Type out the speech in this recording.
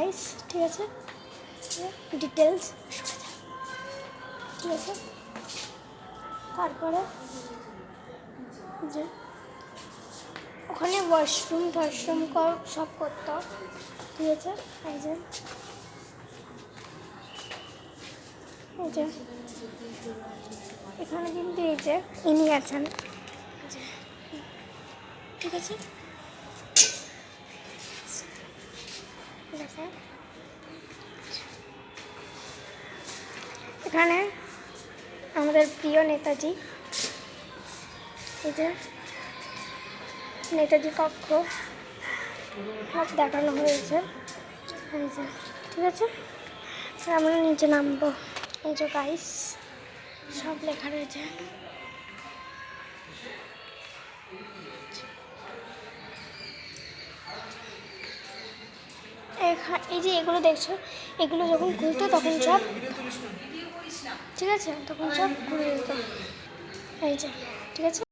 Guys, ঠিক আছে, details, ঠিক আছে। তারপরে যে ওখানে ওয়াশরুম সব করতো, ঠিক আছে। এই যে এখানে কিন্তু এই যে ইনি আছেন, ঠিক আছে। এখানে আমাদের প্রিয় নেতাজি, এই যে নেতাজি কক্ষ সব দেখানো হয়েছে, এই যে, ঠিক আছে। আমরা নিচে নামবো, এই যে গাইস সব লেখা রয়েছে। এই যে এগুলো দেখছো, এগুলো যখন খুলতো তখন সব, ঠিক আছে, তখন সব খুলে যেত, এই যে, ঠিক আছে।